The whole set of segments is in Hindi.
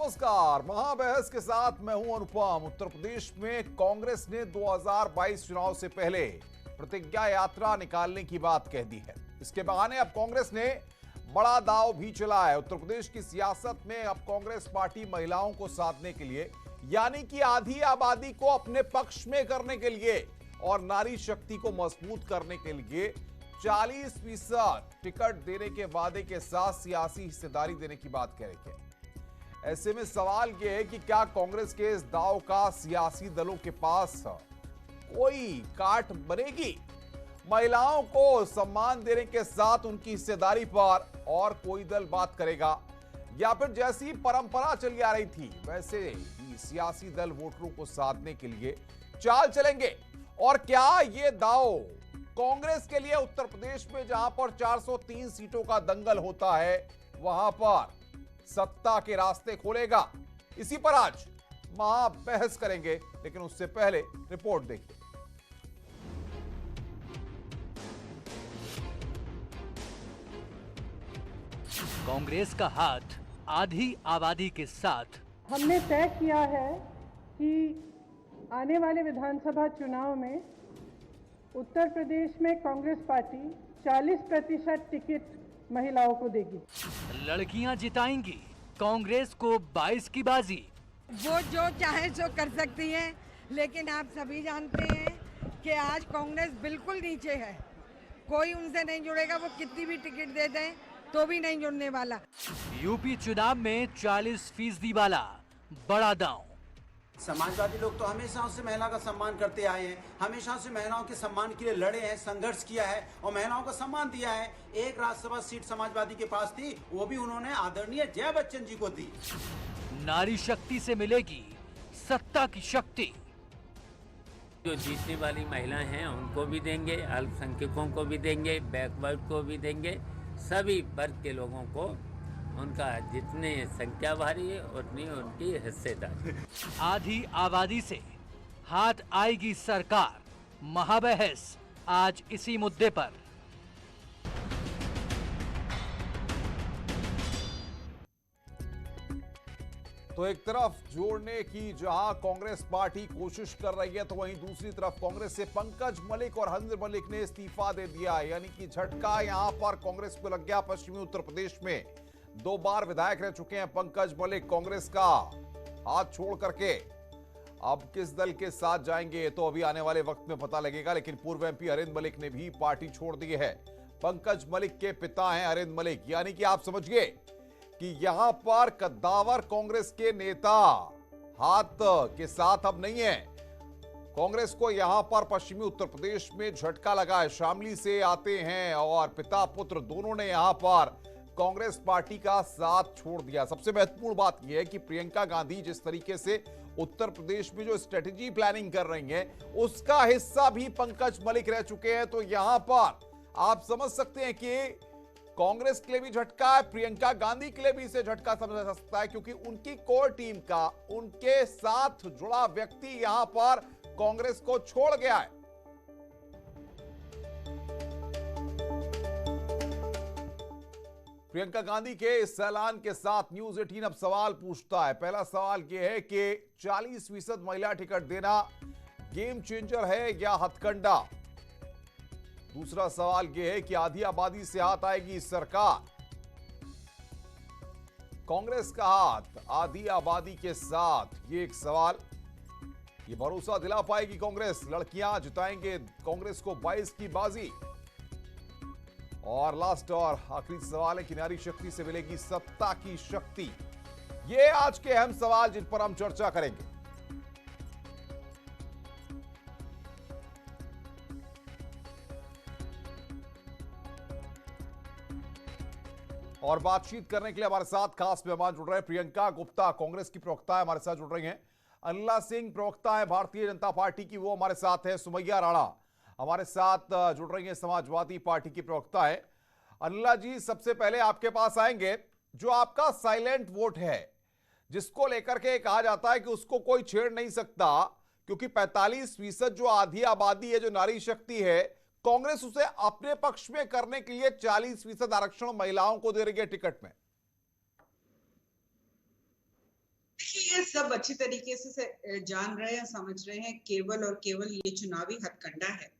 नमस्कार, महाबहस के साथ मैं हूं अनुपम। उत्तर प्रदेश में कांग्रेस ने 2022 चुनाव से पहले प्रतिज्ञा यात्रा निकालने की बात कह दी है। इसके बहाने अब कांग्रेस ने बड़ा दांव भी चला है। उत्तर प्रदेश की सियासत में अब कांग्रेस पार्टी महिलाओं को साधने के लिए, यानी कि आधी आबादी को अपने पक्ष में करने के लिए और नारी शक्ति को मजबूत करने के लिए 40% टिकट देने के वादे के साथ सियासी हिस्सेदारी देने की बात कह रही है। ऐसे में सवाल यह है कि क्या कांग्रेस के इस दांव का सियासी दलों के पास कोई काट बनेगी? महिलाओं को सम्मान देने के साथ उनकी हिस्सेदारी पर और कोई दल बात करेगा, या फिर जैसी परंपरा चली आ रही थी वैसे ही सियासी दल वोटरों को साधने के लिए चाल चलेंगे? और क्या ये दांव कांग्रेस के लिए उत्तर प्रदेश में, जहां पर 403 सीटों का दंगल होता है, वहां पर सत्ता के रास्ते खोलेगा? इसी पर आज महाबहस करेंगे, लेकिन उससे पहले रिपोर्ट देखिए। कांग्रेस का हाथ आधी आबादी के साथ। हमने तय किया है कि आने वाले विधानसभा चुनाव में उत्तर प्रदेश में कांग्रेस पार्टी 40% टिकट महिलाओं को देगी। लड़कियां जिताएंगी कांग्रेस को 22 की बाजी। वो जो चाहे सो कर सकती हैं, लेकिन आप सभी जानते हैं कि आज कांग्रेस बिल्कुल नीचे है। कोई उनसे नहीं जुड़ेगा, वो कितनी भी टिकट दे दें तो भी नहीं जुड़ने वाला। यूपी चुनाव में 40% वाला बड़ा दांव। समाजवादी लोग तो हमेशा से महिला का सम्मान करते आए हैं, हमेशा से महिलाओं के सम्मान के लिए लड़े हैं, संघर्ष किया है और महिलाओं को सम्मान दिया है। एक राज्यसभा सीट समाजवादी के पास थी, वो भी उन्होंने आदरणीय जया बच्चन जी को दी। नारी शक्ति से मिलेगी सत्ता की शक्ति। जो जीतने वाली महिलाएं हैं उनको भी देंगे, अल्पसंख्यकों को भी देंगे, बैकवर्ड को भी देंगे, सभी वर्ग के लोगों को उनका जितने संख्या भारी है उतनी उनकी हिस्सेदारी। आधी आबादी से हाथ आएगी सरकार। महाबहस आज इसी मुद्दे पर। तो एक तरफ जोड़ने की जहां कांग्रेस पार्टी कोशिश कर रही है, तो वहीं दूसरी तरफ कांग्रेस से पंकज मलिक और हंज मलिक ने इस्तीफा दे दिया है। यानी कि झटका यहां पर कांग्रेस को लग गया। पश्चिमी उत्तर प्रदेश में 2 बार विधायक रह चुके हैं पंकज मलिक। कांग्रेस का हाथ छोड़ करके अब किस दल के साथ जाएंगे तो अभी आने वाले वक्त में पता लगेगा। लेकिन पूर्व एमपी अरिंद मलिक ने भी पार्टी छोड़ दी है। पंकज मलिक के पिता हैं अरिंद मलिक, यानी कि आप समझिए कि यहां पर कद्दावर कांग्रेस के नेता हाथ के साथ अब नहीं है। कांग्रेस को यहां पर पश्चिमी उत्तर प्रदेश में झटका लगा है। शामली से आते हैं और पिता पुत्र दोनों ने यहां पर कांग्रेस पार्टी का साथ छोड़ दिया। सबसे महत्वपूर्ण बात यह है कि प्रियंका गांधी जिस तरीके से उत्तर प्रदेश में जो स्ट्रेटेजी प्लानिंग कर रही हैं, उसका हिस्सा भी पंकज मलिक रह चुके हैं। तो यहां पर आप समझ सकते हैं कि कांग्रेस के लिए भी झटका है, प्रियंका गांधी के लिए भी इसे झटका समझा जा सकता है, क्योंकि उनकी कोर टीम का उनके साथ जुड़ा व्यक्ति यहां पर कांग्रेस को छोड़ गया है। प्रियंका गांधी के इस ऐलान के साथ न्यूज 18 अब सवाल पूछता है। पहला सवाल यह है कि 40% महिला टिकट देना गेम चेंजर है या हथकंडा? दूसरा सवाल यह है कि आधी आबादी से हाथ आएगी सरकार। कांग्रेस का हाथ आधी आबादी के साथ, ये एक सवाल। ये भरोसा दिला पाएगी कांग्रेस? लड़कियां जिताएंगे कांग्रेस को 22 की बाजी। और लास्ट और आखिरी सवाल है कि नारी शक्ति से मिलेगी सत्ता की शक्ति। ये आज के अहम सवाल जिन पर हम चर्चा करेंगे। और बातचीत करने के लिए हमारे साथ खास मेहमान जुड़ रहे हैं। प्रियंका गुप्ता कांग्रेस की प्रवक्ता है, हमारे साथ जुड़ रही हैं। अनिला सिंह प्रवक्ता है भारतीय जनता पार्टी की, वो हमारे साथ है। सुमैया राणा हमारे साथ जुड़ रही हैं, समाजवादी पार्टी की प्रवक्ता है। अनिला जी, सबसे पहले आपके पास आएंगे। जो आपका साइलेंट वोट है, जिसको लेकर के कहा जाता है कि उसको कोई छेड़ नहीं सकता, क्योंकि 45% जो आधी आबादी है, जो नारी शक्ति है, कांग्रेस उसे अपने पक्ष में करने के लिए 40% आरक्षण महिलाओं को दे रही है टिकट में। देखिए, सब अच्छी तरीके से जान रहे हैं, समझ रहे हैं, केवल और केवल ये चुनावी हथकंडा है।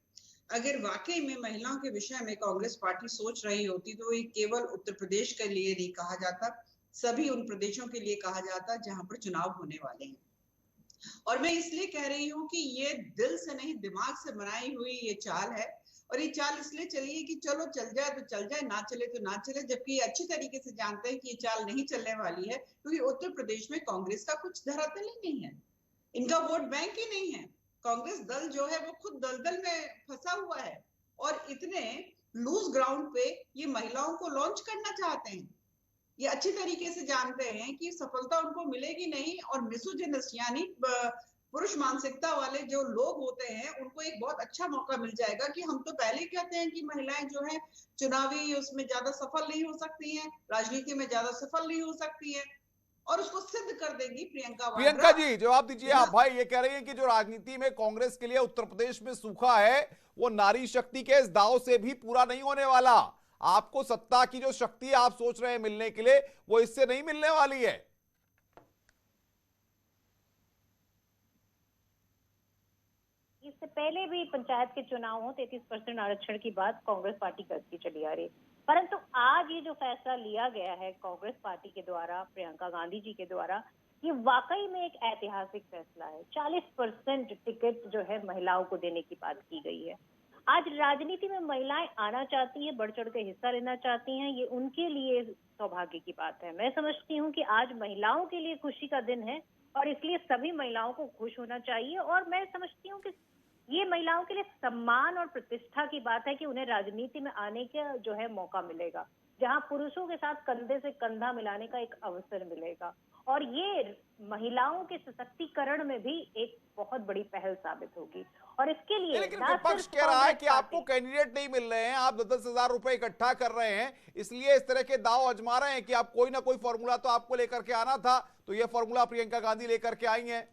अगर वाकई में महिलाओं के विषय में कांग्रेस पार्टी सोच रही होती तो ये केवल उत्तर प्रदेश के लिए नहीं कहा जाता, सभी उन प्रदेशों के लिए कहा जाता जहां पर चुनाव होने वाले हैं। और मैं इसलिए कह रही हूँ कि ये दिल से नहीं, दिमाग से बनाई हुई ये चाल है। और ये चाल इसलिए चली है कि चलो चल जाए तो चल जाए, ना चले तो ना चले, जबकि ये अच्छी तरीके से जानते हैं कि ये चाल नहीं चलने वाली है, क्योंकि उत्तर प्रदेश में कांग्रेस का कुछ धरातल ही नहीं है, इनका वोट बैंक ही नहीं है। कांग्रेस दल जो है वो खुद दलदल में फंसा हुआ है और इतने लूज ग्राउंड पे ये महिलाओं को लॉन्च करना चाहते हैं। ये अच्छी तरीके से जानते हैं कि सफलता उनको मिलेगी नहीं, और मिसोजिनस यानी पुरुष मानसिकता वाले जो लोग होते हैं उनको एक बहुत अच्छा मौका मिल जाएगा कि हम तो पहले कहते हैं कि महिलाएं जो है चुनावी उसमें ज्यादा सफल नहीं हो सकती हैं, राजनीति में ज्यादा सफल नहीं हो सकती हैं, और उसको सिद्ध कर देंगी प्रियंका प्रियंका जी जवाब दीजिए आप। भाई ये कह रही हैं कि जो राजनीति में कांग्रेस के लिए उत्तर प्रदेश में सूखा है वो नारी शक्ति के इस दाव से भी पूरा नहीं होने वाला। आपको सत्ता की जो शक्ति आप सोच रहे हैं मिलने के लिए वो इससे नहीं मिलने वाली है। इससे पहले भी पंचायत के चुनाव हो 33% आरक्षण की बात कांग्रेस पार्टी करती चली आ रही, परंतु आज ये जो फैसला लिया गया है कांग्रेस पार्टी के द्वारा, प्रियंका गांधी जी के द्वारा, ये वाकई में एक ऐतिहासिक फैसला है। 40% टिकट जो है महिलाओं को देने की बात की गई है। आज राजनीति में महिलाएं आना चाहती है, बढ़ चढ़ के हिस्सा लेना चाहती हैं, ये उनके लिए सौभाग्य की बात है। मैं समझती हूँ कि आज महिलाओं के लिए खुशी का दिन है और इसलिए सभी महिलाओं को खुश होना चाहिए। और मैं समझती हूँ कि ये महिलाओं के लिए सम्मान और प्रतिष्ठा की बात है कि उन्हें राजनीति में आने का जो है मौका मिलेगा, जहां पुरुषों के साथ कंधे से कंधा मिलाने का एक अवसर मिलेगा, और ये महिलाओं के सशक्तिकरण में भी एक बहुत बड़ी पहल साबित होगी। और इसके लिए लेकिन विपक्ष कह रहा है कि आपको कैंडिडेट नहीं मिल रहे हैं, आप 10,000 रुपए इकट्ठा कर रहे हैं, इसलिए इस तरह के दाव आजमा रहे हैं कि आप कोई ना कोई फॉर्मूला तो आपको लेकर के आना था, तो ये फॉर्मूला प्रियंका गांधी लेकर के आई हैं।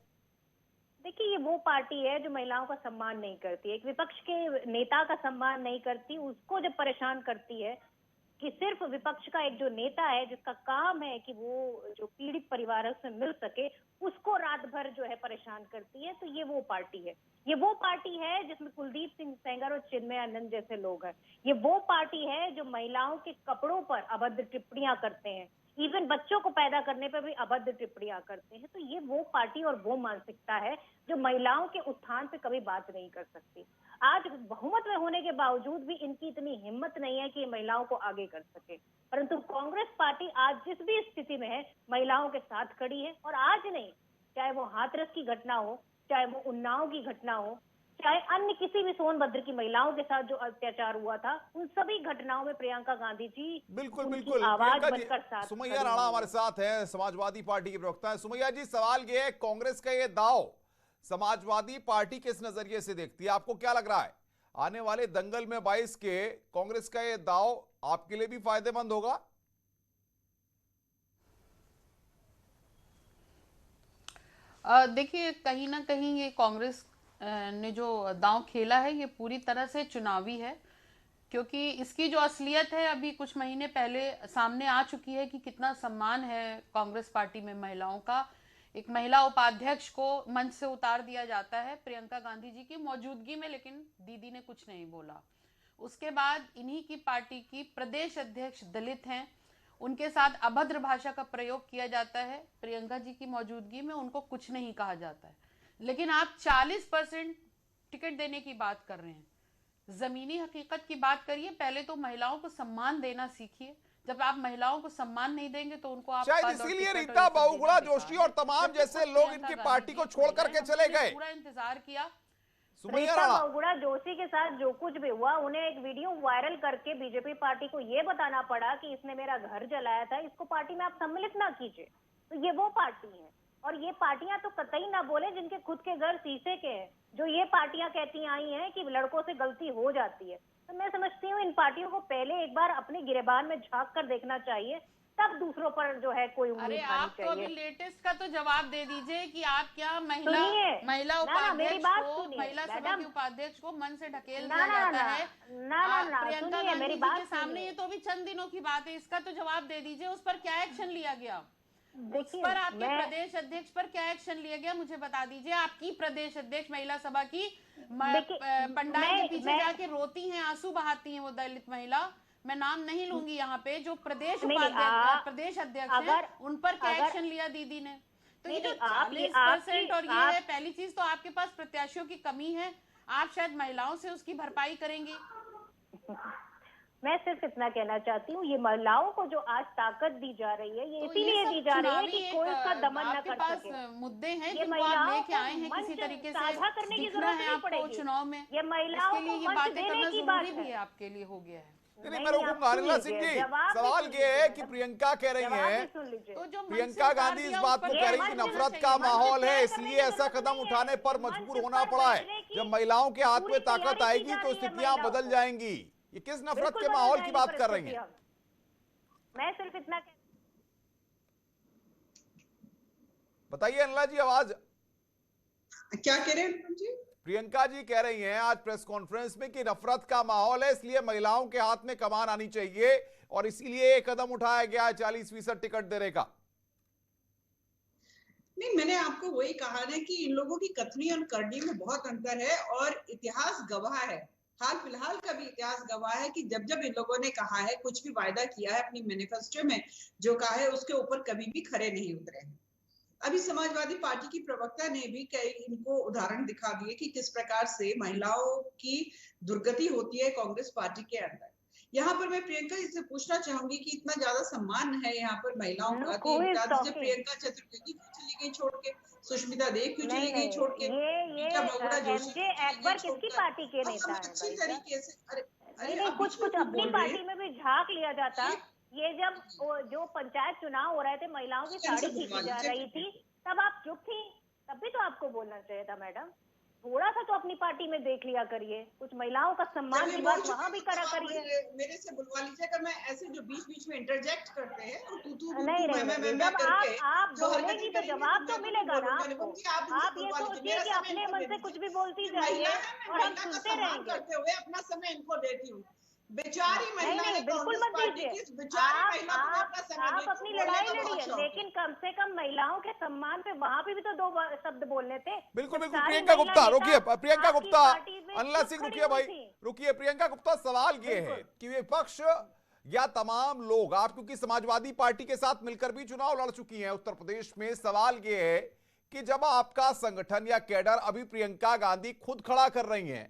देखिए, ये वो पार्टी है जो महिलाओं का सम्मान नहीं करती, एक विपक्ष के नेता का सम्मान नहीं करती, उसको जब परेशान करती है कि सिर्फ विपक्ष का एक जो नेता है जिसका काम है कि वो जो पीड़ित परिवारों से मिल सके, उसको रात भर जो है परेशान करती है, तो ये वो पार्टी है। ये वो पार्टी है जिसमें कुलदीप सिंह सेंगर और चिन्मय आनंद जैसे लोग हैं। ये वो पार्टी है जो महिलाओं के कपड़ों पर अभद्र टिप्पणियां करते हैं, इवन बच्चों को पैदा करने पर भी अभद्र टिप्पणियां करते हैं। तो ये वो पार्टी और वो मानसिकता है जो महिलाओं के उत्थान पे कभी बात नहीं कर सकती। आज बहुमत में होने के बावजूद भी इनकी इतनी हिम्मत नहीं है कि महिलाओं को आगे कर सके, परंतु कांग्रेस पार्टी आज जिस भी स्थिति में है महिलाओं के साथ खड़ी है। और आज नहीं, चाहे वो हाथरस की घटना हो, चाहे वो उन्नाव की घटना हो, चाहे अन्य किसी भी सोनभद्र की महिलाओं के साथ जो अत्याचार हुआ था, उन सभी घटनाओं में प्रियंका गांधी जी बिल्कुल बिल्कुल आवाज बनकर साथ। सुमैया राणा हमारे साथ है, समाजवादी पार्टी की प्रवक्ता है। सुमैया जी, सवाल ये है, कांग्रेस का ये दाव समाजवादी पार्टी किस नजरिए से देखती है? आपको क्या लग रहा है आने वाले दंगल में 22 के कांग्रेस का ये दाव आपके लिए भी फायदेमंद होगा? देखिए, कहीं ना कहीं ये कांग्रेस ने जो दांव खेला है ये पूरी तरह से चुनावी है, क्योंकि इसकी जो असलियत है अभी कुछ महीने पहले सामने आ चुकी है कि कितना सम्मान है कांग्रेस पार्टी में महिलाओं का। एक महिला उपाध्यक्ष को मंच से उतार दिया जाता है प्रियंका गांधी जी की मौजूदगी में, लेकिन दीदी ने कुछ नहीं बोला। उसके बाद इन्हीं की पार्टी की प्रदेश अध्यक्ष दलित हैं, उनके साथ अभद्र भाषा का प्रयोग किया जाता है, प्रियंका जी की मौजूदगी में उनको कुछ नहीं कहा जाता है। लेकिन आप 40% टिकट देने की बात कर रहे हैं, जमीनी हकीकत की बात करिए। पहले तो महिलाओं को सम्मान देना सीखिए। जब आप महिलाओं को सम्मान नहीं देंगे तो उनको आप शायद इसीलिए रीता बहुगुणा जोशी और तमाम जैसे लोग इनकी पार्टी को छोड़ करके चले गए। पूरा इंतजार किया। रीता बहुगुणा जोशी के साथ जो कुछ भी हुआ, उन्हें एक वीडियो वायरल करके बीजेपी पार्टी को ये बताना पड़ा कि इसने मेरा घर जलाया था, इसको पार्टी में आप सम्मिलित ना कीजिए। तो ये वो पार्टी है, और ये पार्टियां तो कतई ना बोले जिनके खुद के घर शीशे के हैं, जो ये पार्टियां कहती आई हैं कि लड़कों से गलती हो जाती है। तो मैं समझती हूँ इन पार्टियों को पहले एक बार अपने गिरेबान में झांक कर देखना चाहिए, तब दूसरों पर जो है कोई उम्मीद नहीं चाहिए। आप तो अभी लेटेस्ट का तो जवाब दे दीजिए कि आप क्या महिला उपाध्यक्ष को, महिला सभा के उपाध्यक्ष को मन से ढकेल दिया जाता है प्रियंका गांधी जी के सामने। ये तो अभी चंद दिनों की बात है, इसका तो जवाब दे दीजिए, उस पर क्या एक्शन लिया गया? उस पर आपके प्रदेश अध्यक्ष पर क्या एक्शन लिया गया, मुझे बता दीजिए। आपकी प्रदेश अध्यक्ष महिला सभा की पंडाल के पीछे जाके रोती हैं, आंसू बहाती हैं वो दलित महिला, मैं नाम नहीं लूंगी यहाँ पे, जो प्रदेश अध्यक्ष हैं, उन पर क्या एक्शन लिया दीदी ने? तो ये जो 40% और ये है, पहली चीज तो आपके पास प्रत्याशियों की कमी है, आप शायद महिलाओं से उसकी भरपाई करेंगी। मैं सिर्फ इतना कहना चाहती हूँ, ये महिलाओं को जो आज ताकत दी जा रही है, ये इसीलिए दी जा रही है कि कोई उसका दमन न कर सके। मुद्दे हैं जिनको आप लेके आए हैं, किसी तरीके से साझा करने की दिखना जरूरत है नहीं आपको पड़ेगी चुनाव में, ये महिलाओं इसके लिए ये बातें करना जरूरी भी है, आपके लिए हो गया है। नहीं, मैं रोकूंगा अनिला सिंह जी। सवाल ये है कि प्रियंका कह रही है, तो प्रियंका गांधी इस बात को कह रही है कि नफरत का माहौल है, इसलिए ऐसा कदम उठाने पर मजबूर होना पड़ा है। जब महिलाओं के हाथ में ताकत आएगी तो स्थितियां बदल जाएंगी। ये किस नफरत के माहौल की बात कर रही हैं? मैं सिर्फ इतना बताइए अनिला जी, आवाज क्या कह रहे हैं जी? प्रियंका जी कह रही हैं आज प्रेस कॉन्फ्रेंस में कि नफरत का माहौल है, इसलिए महिलाओं के हाथ में कमान आनी चाहिए और इसीलिए एक कदम उठाया गया है 40% टिकट देने का। नहीं, मैंने आपको वही कहा ना कि इन लोगों की कथनी और करनी में बहुत अंतर है और इतिहास गवाह है, हाल फिलहाल का भी इतिहास गवाह है कि जब जब इन लोगों ने कहा है, कुछ भी वायदा किया है अपनी मैनिफेस्टो में, जो कहा है उसके ऊपर कभी भी खरे नहीं उतरे हैं। अभी समाजवादी पार्टी की प्रवक्ता ने भी कई इनको उदाहरण दिखा दिए कि किस प्रकार से महिलाओं की दुर्गति होती है कांग्रेस पार्टी के अंदर। यहाँ पर मैं प्रियंका जी से पूछना चाहूंगी कि इतना ज्यादा सम्मान है यहाँ पर महिलाओं का, तो प्रियंका चतुर्वेदी क्यों चली गई छोड़ के, सुष्मिता देव क्यों चली गई छोड़ के, अकबर किसकी पार्टी के नेता हैं? अच्छी तरीके से नहीं, कुछ अपनी पार्टी में भी झांक लिया जाता। ये जब जो पंचायत चुनाव हो रहे थे, महिलाओं की साड़ी खींची जा रही थी, तब आप चुप थी, तब भी तो आपको बोलना चाहिए था मैडम। थोड़ा सा तो अपनी पार्टी में देख लिया करिए, कुछ महिलाओं का सम्मान की बात वहाँ भी करा करिए। मेरे से बुलवा लीजिए, अगर मैं ऐसे जो बीच बीच में इंटरजेक्ट करते हैं और नहीं, जब आप बोलेंगी तो जवाब तो मिलेगा ना आपको। आप ये सोचिए कि अपने मन से कुछ भी बोलती जाइए और हम सुनते रहेंगे। करते हुए अपना समय इनको देती हूँ। बेचारी महिला, बिल्कुल मत दीजिए, आप अपनी लड़ाई लड़िए, लेकिन कम से कम महिलाओं के सम्मान पे वहाँ पे भी तो 2 शब्द बोलने थे। बिल्कुल बिल्कुल। प्रियंका गुप्ता रुकिए, प्रियंका गुप्ता, अनिला सिंह रुकिए भाई, रुकिए। प्रियंका गुप्ता, सवाल ये है कि विपक्ष या तमाम लोग, आप क्योंकि समाजवादी पार्टी के साथ मिलकर भी चुनाव लड़ चुकी हैं उत्तर प्रदेश में, सवाल ये है कि जब आपका संगठन या कैडर अभी प्रियंका गांधी खुद खड़ा कर रही हैं,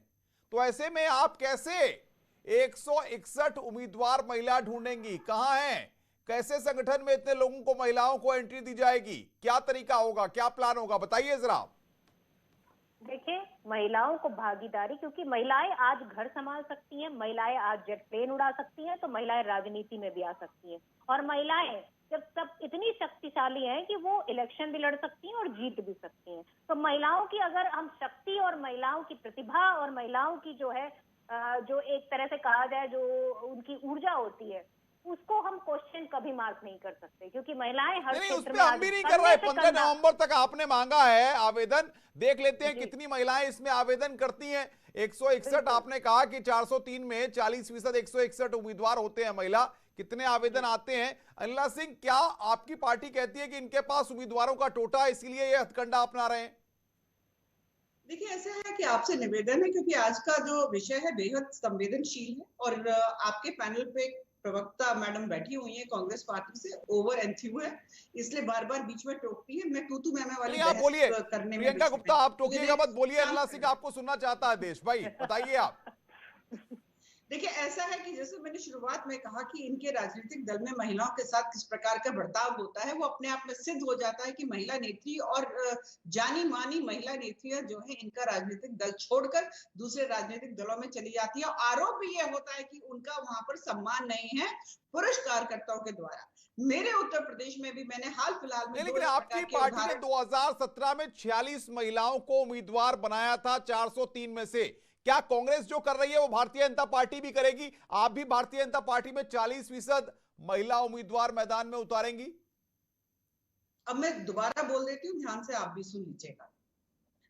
तो ऐसे में आप कैसे 161 उम्मीदवार महिला ढूंढेंगी? कहां हैं? कैसे संगठन में इतने लोगों को, महिलाओं को एंट्री दी जाएगी? क्या तरीका होगा, क्या प्लान होगा, बताइए जरा। देखिए, महिलाओं को भागीदारी, क्योंकि महिलाएं आज घर संभाल सकती हैं, महिलाएं आज जेट प्लेन उड़ा सकती हैं, तो महिलाएं राजनीति में भी आ सकती हैं। और महिलाएं जब सब इतनी शक्तिशाली हैं कि वो इलेक्शन भी लड़ सकती हैं और जीत भी सकती हैं। तो महिलाओं की अगर हम शक्ति और महिलाओं की प्रतिभा और महिलाओं की जो है, जो एक तरह से कहा जाए, जो उनकी ऊर्जा होती है, उसको हम क्वेश्चन कभी मार्क नहीं कर सकते, क्योंकि महिलाएं हर क्षेत्र में हम भी नहीं कर रहे। 15 नवंबर तक आपने मांगा है आवेदन, देख लेते हैं कितनी महिलाएं इसमें आवेदन करती हैं। 161 आपने कहा कि 403 में 40% 161 उम्मीदवार होते हैं महिला, कितने आवेदन आते हैं? अनिला सिंह, क्या आपकी पार्टी कहती है कि इनके पास उम्मीदवारों का टोटा है, इसीलिए ये हथकंडा अपना रहे हैं? देखिए, ऐसा है कि आपसे निवेदन है, क्योंकि आज का जो विषय है बेहद संवेदनशील है और आपके पैनल पे प्रवक्ता मैडम बैठी हुई है कांग्रेस पार्टी से, ओवर एंथ्यू है, इसलिए बार बार बीच में टोकती है। मैं तू मैमे वाली बहस करने में, प्रियंका गुप्ता आप टोकिएगा मत, बोलिए। अनिला सिंह आपको सुनना चाहता है देश भाई, बताइए आप। देखिए, ऐसा है कि जैसे मैंने शुरुआत में कहा कि इनके राजनीतिक दल में महिलाओं के साथ किस प्रकार का बर्ताव होता है, वो अपने आप में सिद्ध हो जाता है कि महिला नेत्री और जानी मानी महिला नेत्रियां जो है, इनका राजनीतिक दल छोड़कर दूसरे राजनीतिक दलों में चली जाती है। और आरोप भी ये होता है कि उनका वहां पर सम्मान नहीं है पुरुष कार्यकर्ताओं के द्वारा। मेरे उत्तर प्रदेश में भी मैंने हाल फिलहाल में, लेकिन आपकी पार्टी ने 2017 में 46 महिलाओं को उम्मीदवार बनाया था 403 में से। क्या कांग्रेस जो कर रही है वो भारतीय जनता पार्टी भी करेगी? आप भी भारतीय जनता पार्टी में 40% महिला उम्मीदवार मैदान में उतारेंगी? अब मैं दोबारा बोल देती हूँ, ध्यान से आप भी सुन लीजिएगा।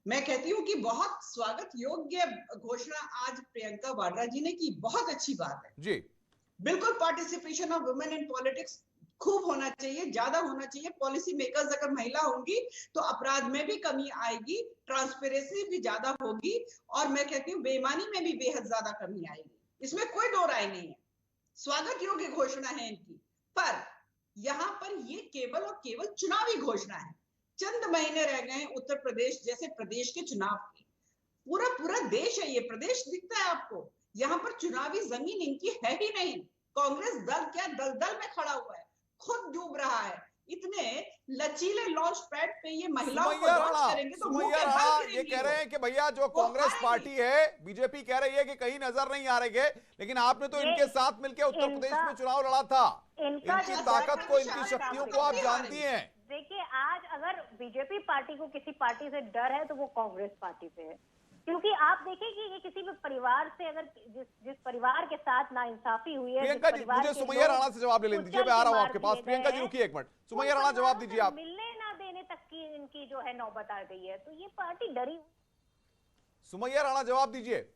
मैं कहती हूँ कि बहुत स्वागत योग्य घोषणा आज प्रियंका वाड्रा जी ने की, बहुत अच्छी बात है जी। बिल्कुल participation of women in politics खूब होना चाहिए, ज्यादा होना चाहिए। पॉलिसी मेकर्स अगर महिला होंगी तो अपराध में भी कमी आएगी, ट्रांसपेरेंसी भी ज्यादा होगी, और मैं कहती हूँ बेईमानी में भी बेहद ज्यादा कमी आएगी। इसमें कोई दो राय नहीं है। स्वागत योग्य घोषणा है इनकी, पर यहाँ पर ये केवल और केवल चुनावी घोषणा है। चंद महीने रह गए उत्तर प्रदेश जैसे प्रदेश के चुनाव के। पूरा देश है, ये प्रदेश दिखता है आपको। यहाँ पर चुनावी जमीन इनकी है ही नहीं। कांग्रेस दल क्या दलदल में खड़ा हुआ है, खुद डूब रहा है। इतने लचीले लॉन्च पैड पे ये महिलाओं को लॉन्च करेंगे तो मुंह के बल गिरेंगी। ये कह रहे हैं कि भैया जो कांग्रेस पार्टी है, बीजेपी कह रही है कि कहीं नजर नहीं आ रहे, लेकिन आपने तो इनके साथ मिलकर उत्तर प्रदेश में चुनाव लड़ा था। इनकी ताकत को, इनकी शक्तियों को आप जानती हैं। देखिए, आज अगर बीजेपी पार्टी को किसी पार्टी से डर है तो वो कांग्रेस पार्टी से है, क्योंकि आप देखिए कि ये किसी भी परिवार से, अगर जिस परिवार के साथ नाइंसाफी हुई है। प्रियंका जी, मुझे सुमैया राणा से जवाब ले लेने दीजिए, मैं आ रहा हूं आपके पास। प्रियंका जी रुकिए एक मिनट, सुमैया राणा जवाब दीजिए आप। मिलने ना देने तक की इनकी जो है नौबत आ गई है, तो ये पार्टी डरी। सुमैया राणा जवाब दीजिए।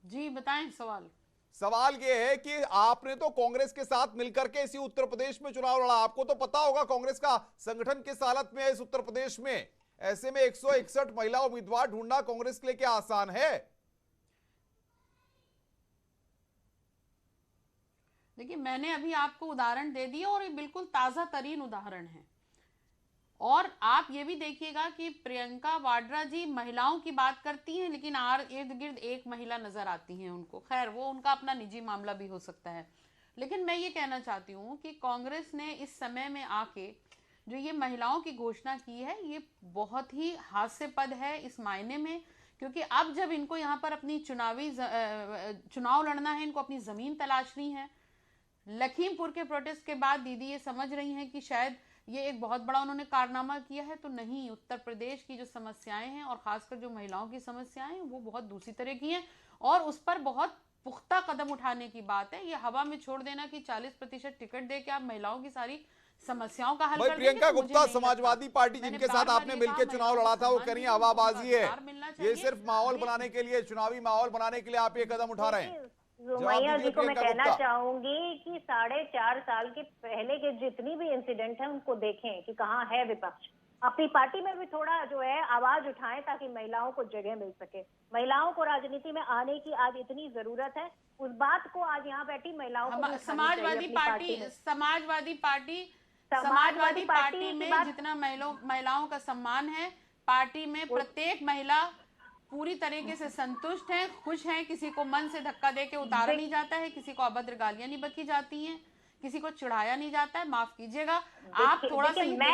जी बताएं सवाल। सवाल ये है कि आपने तो कांग्रेस के साथ मिलकर के इसी उत्तर प्रदेश में चुनाव लड़ा, आपको तो पता होगा कांग्रेस का संगठन किस हालत में है इस उत्तर प्रदेश में। ऐसे में 161 महिला उम्मीदवार ढूंढना कांग्रेस के लिए क्या आसान है? देखिए, मैंने अभी आपको उदाहरण दे दिया और ये बिल्कुल ताजा तरीन उदाहरण है। और आप ये भी देखिएगा कि प्रियंका वाड्रा जी महिलाओं की बात करती हैं, लेकिन इर्द गिर्द एक महिला नजर आती है उनको। खैर, वो उनका अपना निजी मामला भी हो सकता है। लेकिन मैं ये कहना चाहती हूँ कि कांग्रेस ने इस समय में आके जो ये महिलाओं की घोषणा की है, ये बहुत ही हास्यास्पद है इस मायने में, क्योंकि अब जब इनको यहाँ पर अपनी चुनाव लड़ना है, इनको अपनी जमीन तलाशनी है। लखीमपुर के प्रोटेस्ट के बाद दीदी ये समझ रही हैं कि शायद ये एक बहुत बड़ा उन्होंने कारनामा किया है, तो नहीं, उत्तर प्रदेश की जो समस्याएं हैं और खासकर जो महिलाओं की समस्याएं हैं वो बहुत दूसरी तरह की हैं, और उस पर बहुत पुख्ता कदम उठाने की बात है। ये हवा में छोड़ देना कि 40% टिकट दे के आप महिलाओं की सारी समस्याओं का हल कर देंगे। प्रियंका गुप्ता, समाजवादी पार्टी जिनके साथ आपने मिलकर चुनाव लड़ा था, वो कह रही है हवाबाजी है, ये सिर्फ माहौल बनाने के लिए, चुनावी माहौल बनाने के लिए आप ये कदम उठा रहे हैं। सुमैया जी को मैं कहना चाहूंगी कि 4.5 साल के पहले के जितनी भी इंसिडेंट है उनको देखें कि कहाँ है विपक्ष। अपनी पार्टी में भी थोड़ा जो है आवाज उठाएं ताकि महिलाओं को जगह मिल सके। महिलाओं को राजनीति में आने की आज इतनी जरूरत है, उस बात को आज यहाँ बैठी महिलाओं को समाजवादी पार्टी में जितना महिलाओं का सम्मान है, पार्टी में प्रत्येक महिला पूरी तरीके से संतुष्ट हैं, खुश हैं। किसी को मन से धक्का दे के उतारा नहीं जाता है, किसी को अभद्र गालियां नहीं बकी जाती हैं, किसी को चिढ़ाया नहीं जाता है। माफ कीजिएगा, आप थोड़ा सा मैं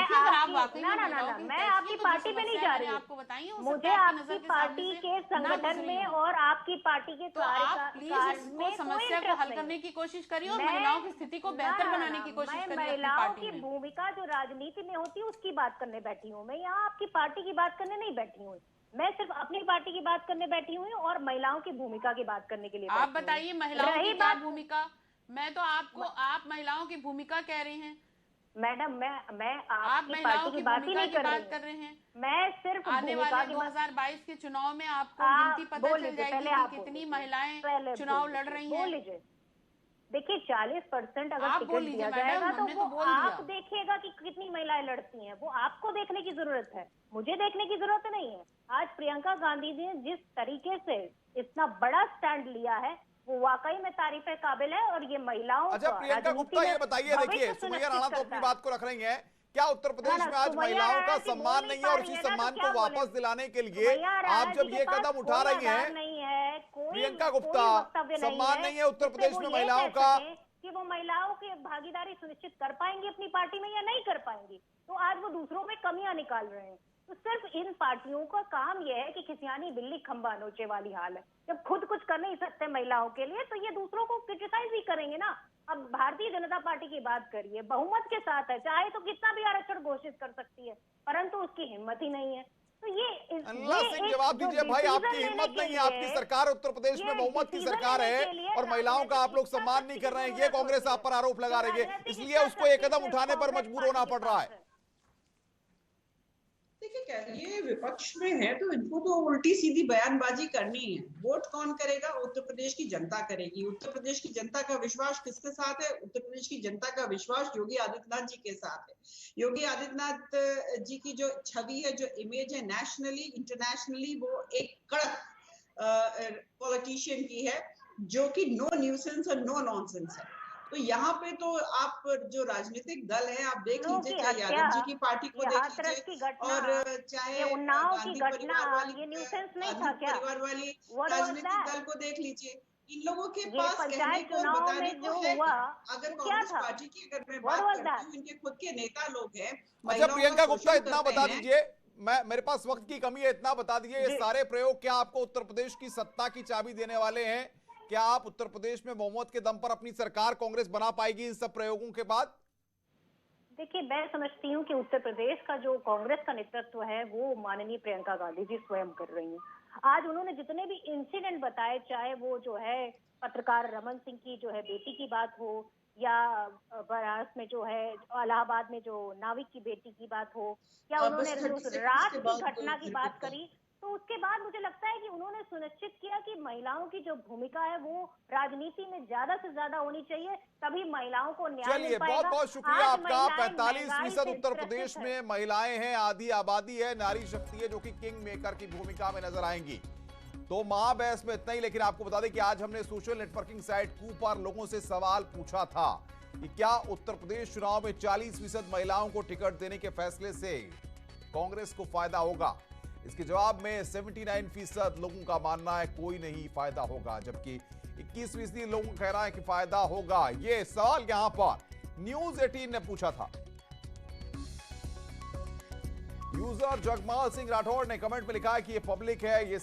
आपकी पार्टी में नहीं जा रही, आपको बताइए मुझे आपकी पार्टी के संगठन में और आपकी पार्टी के प्लीज समस्या को हल करने की कोशिश करिए और महिलाओं की स्थिति को बेहतर बनाने की कोशिश करिए। महिलाओं की भूमिका जो राजनीति में होती है उसकी बात करने बैठी हूँ मैं, यहाँ आपकी पार्टी की बात करने नहीं बैठी हूँ। मैं सिर्फ अपनी पार्टी की बात करने बैठी हुई हूँ और महिलाओं की भूमिका की बात करने के लिए। आप बताइए महिलाओं की क्या भूमिका? मैं तो आप महिलाओं की भूमिका कह रही हैं मैडम। मैं आपकी पार्टी की बात ही नहीं कर रहे हैं। मैं सिर्फ आने वाले 2022 के चुनाव में आपको गिनती पता चल जाएगी कि कितनी महिलाएं चुनाव लड़ रही हैं। देखिए 40% अगर टिकट दिया जाएगा तो वो आप देखिएगा कि कितनी महिलाएं लड़ती हैं, वो आपको देखने की जरूरत है, मुझे देखने की जरूरत नहीं है। आज प्रियंका गांधी जी ने जिस तरीके से इतना बड़ा स्टैंड लिया है वो वाकई में तारीफ काबिल है। और ये महिलाओं अच्छा प्रियंका गुप्ता ये बताइए, देखिए सुमैया राणा तो अपनी बात को रख रही है, क्या उत्तर प्रदेश में आज महिलाओं का सम्मान नहीं है और उसी सम्मान को वापस दिलाने के लिए आप जब ये कदम उठा रही हैं प्रियंका गुप्ता, सम्मान नहीं है उत्तर प्रदेश में महिलाओं का, कि वो महिलाओं की भागीदारी सुनिश्चित कर पाएंगी अपनी पार्टी में या नहीं कर पाएंगी, तो आज वो दूसरों में कमियां निकाल रहे हैं। तो सिर्फ इन पार्टियों का काम यह है कि खिसियानी बिल्ली खंबा नोचे वाली हाल है। जब खुद कुछ कर नहीं सकते महिलाओं के लिए तो ये दूसरों को क्रिटिसाइज ही करेंगे ना। अब भारतीय जनता पार्टी की बात करिए, बहुमत के साथ है, चाहे तो कितना भी आरक्षण घोषित कर सकती है, परंतु उसकी हिम्मत ही नहीं है। तो ये जवाब दीजिए भाई, आपकी हिम्मत नहीं है, आपकी सरकार उत्तर प्रदेश में बहुमत की सरकार है और महिलाओं का आप लोग सम्मान नहीं कर रहे हैं, ये कांग्रेस आप पर आरोप लगा रही है, इसलिए उसको एक कदम उठाने पर मजबूर होना पड़ रहा है। देखिए, ये विपक्ष में है तो इनको तो उल्टी सीधी बयानबाजी करनी है। वोट कौन करेगा? उत्तर प्रदेश की जनता करेगी। उत्तर प्रदेश की जनता का विश्वास किसके साथ है? उत्तर प्रदेश की जनता का विश्वास योगी आदित्यनाथ जी के साथ है। योगी आदित्यनाथ जी की जो छवि है, जो इमेज है नेशनली इंटरनेशनली, वो एक कड़क पॉलिटिशियन की है, जो कि नो न्यूसेंस और नो नॉनसेंस है। तो यहाँ पे तो आप जो राजनीतिक दल है, आप देख लीजिए, चाहे यादव जी की पार्टी को देख लीजिए और चाहे गांधी परिवार वाली राजनीतिक दल को देख लीजिए। इन लोगों के पास कहने को बताने को है। अगर कांग्रेस पार्टी की अगर मैं बात करती हूँ, इनके खुद के नेता लोग हैं। अच्छा प्रियंका गुप्ता, इतना बता दीजिए, मेरे पास वक्त की कमी है, इतना बता दीजिए, ये सारे प्रयोग क्या आपको उत्तर प्रदेश की सत्ता की चाबी देने वाले हैं? क्या आप उत्तर प्रदेश में बहुमत के दम पर अपनी सरकार कांग्रेस बना पाएगी इन सब प्रयोगों के बाद? देखिए, मैं समझती हूँ कि उत्तर प्रदेश का जो कांग्रेस का नेतृत्व है वो माननीय प्रियंका गांधी जी स्वयं कर रही हैं। आज उन्होंने जितने भी इंसिडेंट बताए, चाहे वो जो है पत्रकार रमन सिंह की जो है बेटी की बात हो, या बनारस में जो है इलाहाबाद में जो नाविक की बेटी की बात हो, या उन्होंने रात की घटना की बात करी, तो उसके बाद मुझे लगता है कि उन्होंने सुनिश्चित किया कि महिलाओं की जो भूमिका है वो राजनीति में ज्यादा से ज्यादा होनी चाहिए, तभी महिलाओं को न्याय मिल पाएगा। बहुत बहुत शुक्रिया आपका। 45% उत्तर प्रदेश में महिलाएं हैं, आधी आबादी है, नारी शक्ति है, जो कि किंग मेकर की भूमिका में नजर आएंगी। तो महाबहस में इतना ही, लेकिन आपको बता दें कि आज हमने सोशल नेटवर्किंग साइट कू पर लोगों से सवाल पूछा था कि क्या उत्तर प्रदेश चुनाव में 40% महिलाओं को टिकट देने के फैसले से कांग्रेस को फायदा होगा। इसके जवाब में 79% लोगों का मानना है कोई नहीं फायदा होगा, जबकि 21% लोगों का कहना है कि फायदा होगा। यह सवाल यहां पर न्यूज 18 ने पूछा था। यूजर जगमाल सिंह राठौड़ ने कमेंट में लिखा है कि यह पब्लिक है, ये